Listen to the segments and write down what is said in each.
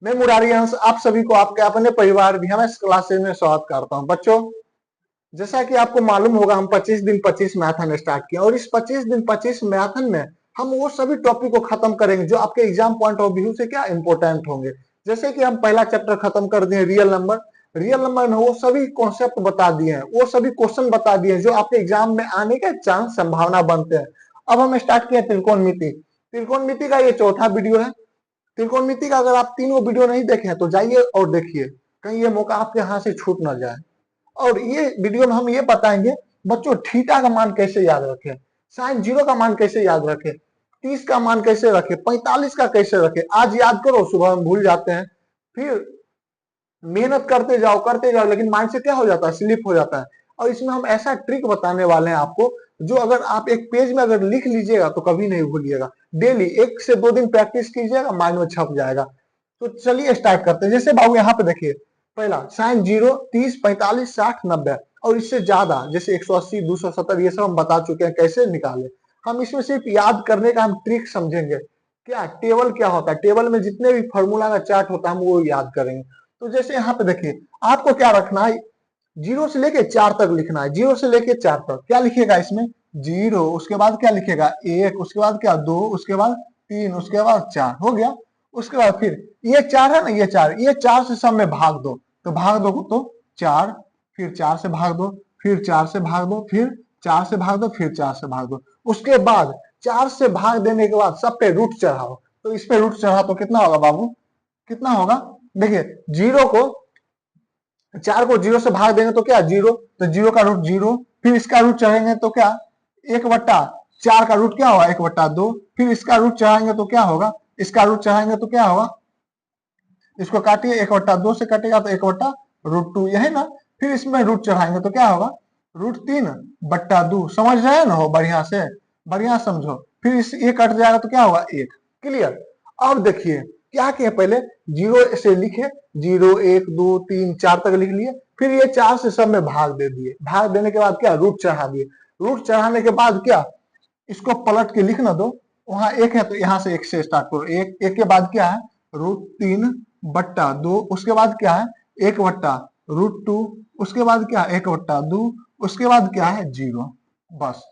मैं मुरारी हंस आप सभी को आपके अपने परिवार भी हम इस क्लासेस में स्वागत करता हूं। बच्चों, जैसा कि आपको मालूम होगा, हम 25 दिन 25 मैराथन स्टार्ट किए और इस 25 दिन 25 मैराथन में हम वो सभी टॉपिक को खत्म करेंगे जो आपके एग्जाम पॉइंट ऑफ व्यू से क्या इंपॉर्टेंट होंगे। जैसे कि हम पहला चैप्टर खत्म कर दिए रियल नंबर। रियल नंबर में वो सभी कॉन्सेप्ट बता दिए हैं, वो सभी क्वेश्चन बता दिए हैं जो आपके एग्जाम में आने के चांस संभावना बनते हैं। अब हम स्टार्ट किए त्रिकोणमिति। त्रिकोणमिति का ये चौथा वीडियो है। त्रिकोणमिति का अगर आप तीनों वीडियो नहीं देखे हैं तो जाइए और देखिए, कहीं ये मौका आपके हाथ से छूट ना जाए। और ये वीडियो में हम ये बताएंगे बच्चों थीटा का मान कैसे याद रखें, साइन जीरो का मान कैसे याद रखें, 30 का मान कैसे रखें, 45 का कैसे रखें। आज याद करो, सुबह हम भूल जाते हैं, फिर मेहनत करते जाओ लेकिन माइंड से क्या हो जाता है, स्लिप हो जाता है। और इसमें हम ऐसा ट्रिक बताने वाले हैं आपको जो अगर आप एक पेज में अगर लिख लीजिएगा तो कभी नहीं भूलिएगा। डेली 1 से 2 दिन प्रैक्टिस कीजिएगा, माइंड में छप जाएगा। तो चलिए स्टार्ट करते हैं। जैसे बाबू यहाँ पे देखिए, पहला साइन जीरो, 30, 45, 60, 90 और इससे ज्यादा जैसे 180, 270 ये सब हम बता चुके हैं कैसे निकाले। हम इसमें सिर्फ याद करने का हम ट्रिक समझेंगे। क्या टेबल क्या होता है, टेबल में जितने भी फॉर्मूला का चार्ट होता है हम वो याद करेंगे। तो जैसे यहाँ पे देखिए, आपको क्या रखना है, 0 से लेके 4 तक लिखना है। 0 से लेके 4 तक क्या लिखेगा इसमें, 0, उसके बाद क्या लिखेगा 1, उसके बाद क्या 2, उसके बाद 3, उसके बाद 4, हो गया। उसके बाद फिर ये 4 है ना, ये 4 से सब में भाग दो, तो भाग दो तो 4, फिर 4 से भाग दो, फिर 4 से भाग दो, फिर 4 से भाग दो, फिर 4 से भाग दो। उसके बाद 4 से भाग देने के बाद सब पे रूट चढ़ाओ, तो इस पे रूट चढ़ाओ तो कितना होगा बाबू, कितना होगा। देखिए, 4 को 0 से भाग देंगे तो क्या 0, तो 0 का रूट 0, फिर इसका रूट चढ़ेंगे तो क्या 1/4 का रूट क्या होगा 1/2, फिर इसका रूट चढ़ाएंगे तो क्या होगा, इसका रूट चढ़ाएंगे तो क्या होगा, इसको काटिए 1/2 से कटेगा तो 1/√2, यही ना। फिर इसमें रूट चढ़ाएंगे तो क्या होगा √3/2। समझ रहे हैं ना, हो बढ़िया से, बढ़िया समझो। फिर इस ये कट जाएगा तो क्या होगा 1। क्लियर। अब देखिए क्या किए, पहले 0 से लिखे, 0, 1, 2, 3, 4 तक लिख लिए, फिर ये 4 से सब में भाग दे दिए। भाग देने के बाद क्या रूट चढ़ा दिए। रूट चढ़ाने के बाद क्या, इसको पलट के लिखना दो, वहां 1 है तो यहां से 1 से स्टार्ट करो। 1 के बाद क्या है √3/2, उसके बाद क्या है 1/√2, उसके बाद क्या 1/2, उसके बाद क्या है 0। बस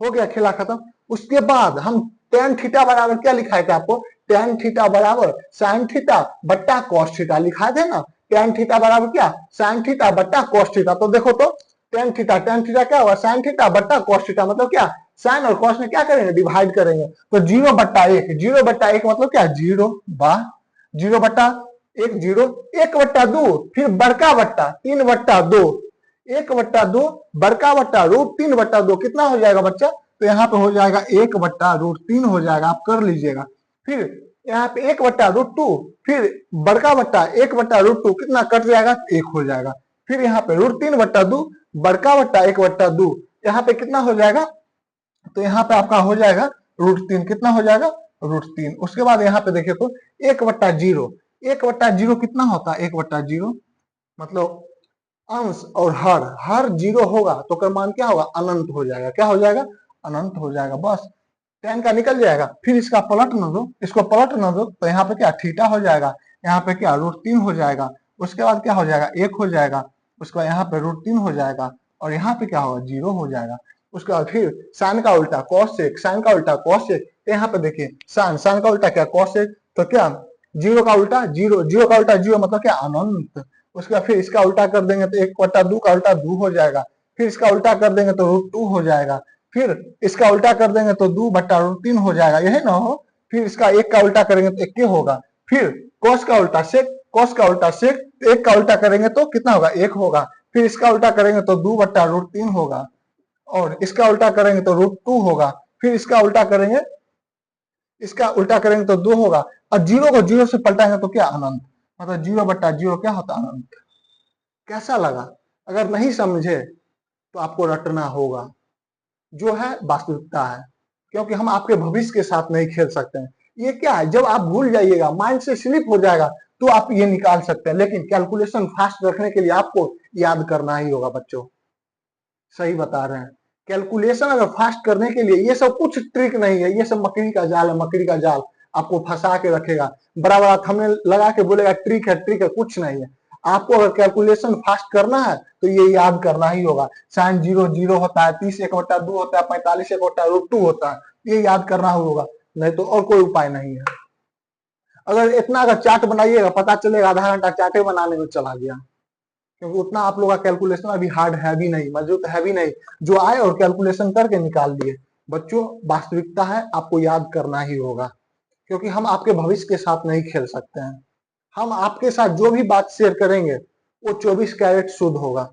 हो गया, खेला खत्म। उसके बाद हम टेन थीटा बराबर क्या लिखाए थे आपको, टेन थीटा बराबर साइन थीटा बट्टा कॉस थीटा लिखाए थे ना। टेन थीटा बराबर क्या, साइन थीटा बट्टा कॉस थीटा। तो देखो तो टेन थीटा क्या होगा साइन थीटा बट्टा कॉस थीटा, मतलब क्या साइन और कॉस में क्या करेंगे डिवाइड करेंगे, तो 0/1, 0/1 मतलब क्या 0, वाह 0/1 0, 1/2 फिर बड़का बट्टा 3/2, 1/2 बड़का बट्टा √3/2 कितना हो जाएगा बच्चा, तो यहाँ पे हो जाएगा 1/√3 हो जाएगा, आप कर लीजिएगा। फिर यहाँ पे 1/√2, फिर बड़का बट्टा 1/√2 कितना कट जाएगा 1 हो जाएगा। फिर यहाँ पे √3/2 बड़का बट्टा 1/2, यहाँ पे कितना हो जाएगा, तो यहाँ पे आपका हो जाएगा √3, कितना हो जाएगा √3। उसके बाद यहाँ पे देखिए तो 1/0, 1/0 कितना होता है 1/0 मतलब अंश, और हर 0 होगा तो का मान क्या होगा अनंत हो जाएगा, क्या हो जाएगा अनंत हो जाएगा। बस 10 का निकल जाएगा। फिर इसका पलट न दो, इसको पलट न दो तो यहाँ पे क्या थीटा हो जाएगा, यहाँ पे क्या √3 हो जाएगा, उसके बाद क्या हो जाएगा 1 हो जाएगा, उसके बाद यहाँ पे √3 हो जाएगा और यहाँ पे क्या होगा 0 हो जाएगा। उसके बाद फिर साइन का उल्टा cos1, साइन का उल्टा cos1, तो यहाँ पे देखिए साइन का उल्टा क्या cos1, तो क्या 0 का उल्टा 0, 0 का उल्टा 0 मतलब क्या अनंत। उसके बाद फिर इसका उल्टा कर देंगे तो 1/2 का उल्टा 2 हो जाएगा, फिर इसका उल्टा कर देंगे तो √2 हो जाएगा, फिर इसका उल्टा कर देंगे तो 2/√3 हो जाएगा, यही ना हो। फिर इसका 1 का उल्टा करेंगे तो 1 होगा, फिर cos का उल्टा sec, cos का उल्टा sec, 1 का उल्टा करेंगे तो कितना होगा 1 होगा, फिर इसका उल्टा करेंगे तो 2/√3 होगा, और इसका उल्टा करेंगे तो √2 होगा, फिर इसका उल्टा करेंगे, इसका उल्टा करेंगे तो 2 होगा, और 0 को 0 से पलटाएंगे तो क्या अनंत, मतलब 0/0 क्या होता है अनंत। कैसा लगा, अगर नहीं समझे तो आपको रटना होगा, जो है वास्तविकता है, क्योंकि हम आपके भविष्य के साथ नहीं खेल सकते हैं। ये क्या है, जब आप भूल जाइएगा माइंड से स्लिप हो जाएगा तो आप ये निकाल सकते हैं, लेकिन कैलकुलेशन फास्ट रखने के लिए आपको याद करना ही होगा बच्चों। सही बता रहे हैं, कैलकुलेशन अगर फास्ट करने के लिए ये सब कुछ ट्रिक नहीं है, ये सब मकड़ी का जाल है, मकड़ी का जाल। आपको फंसा के रखेगा, बड़ा बड़ा थंबनेल लगा के बोलेगा ट्रिक है, कुछ नहीं है। आपको अगर कैलकुलेशन फास्ट करना है तो ये याद करना ही होगा। साइन 0 0 होता है, 30 1/2 होता है, 45 1/√2 होता है, ये याद करना होगा, नहीं तो और कोई उपाय नहीं है। अगर इतना अगर चार्ट बनाइएगा, पता चलेगा आधा घंटा चार्टे बनाने में चला गया, क्योंकि उतना आप लोग का कैलकुलेशन अभी हार्ड है भी नहीं, मजबूत है भी नहीं, जो आए और कैलकुलेशन करके निकाल दिए। बच्चों, वास्तविकता है, आपको याद करना ही होगा, क्योंकि हम आपके भविष्य के साथ नहीं खेल सकते हैं। हम आपके साथ जो भी बात शेयर करेंगे वो 24 कैरेट शुद्ध होगा।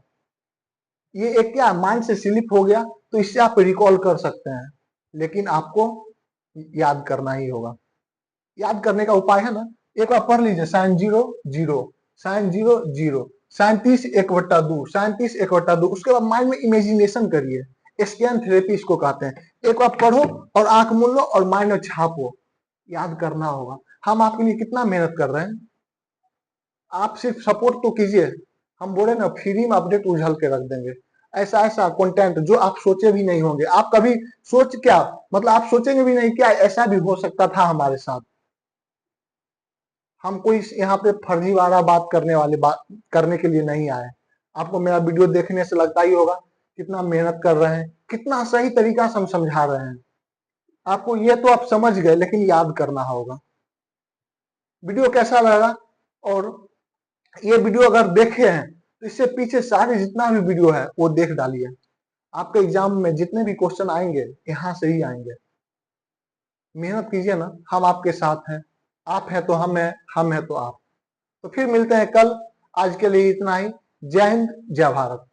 ये एक क्या माइंड से स्लिप हो गया तो इससे आप रिकॉल कर सकते हैं, लेकिन आपको याद करना ही होगा। याद करने का उपाय है ना, एक बार पढ़ लीजिए, साइन 0 0, साइन 0 0, साइन 30 1/2, साइन 30 1/2। उसके बाद माइंड में इमेजिनेशन करिए, स्कैन थेरेपी इसको कहते हैं। एक बार पढ़ो और आंख मूंद लो और माइंड में छापो, याद करना होगा। हम आपके लिए कितना मेहनत कर रहे हैं, आप सिर्फ सपोर्ट तो कीजिए। हम बोले ना, फ्री में अपडेट उछल के रख देंगे, ऐसा ऐसा कंटेंट जो आप सोचे भी नहीं होंगे। आप कभी सोच क्या, मतलब आप सोचेंगे भी नहीं क्या ऐसा भी हो सकता था हमारे साथ। हम कोई यहाँ पे फर्जीवाड़ा बात करने के लिए नहीं आए। आपको मेरा वीडियो देखने से लगता ही होगा कितना मेहनत कर रहे हैं, कितना सही तरीका से हम समझा रहे हैं आपको। ये तो आप समझ गए, लेकिन याद करना होगा। वीडियो कैसा लगा, और ये वीडियो अगर देखे हैं तो इससे पीछे सारे जितना भी वीडियो है वो देख डालिए। आपके एग्जाम में जितने भी क्वेश्चन आएंगे यहाँ से ही आएंगे। मेहनत कीजिए ना, हम आपके साथ हैं। आप हैं तो हम हैं तो आप। तो फिर मिलते हैं कल। आज के लिए इतना ही। जय हिंद, जय भारत।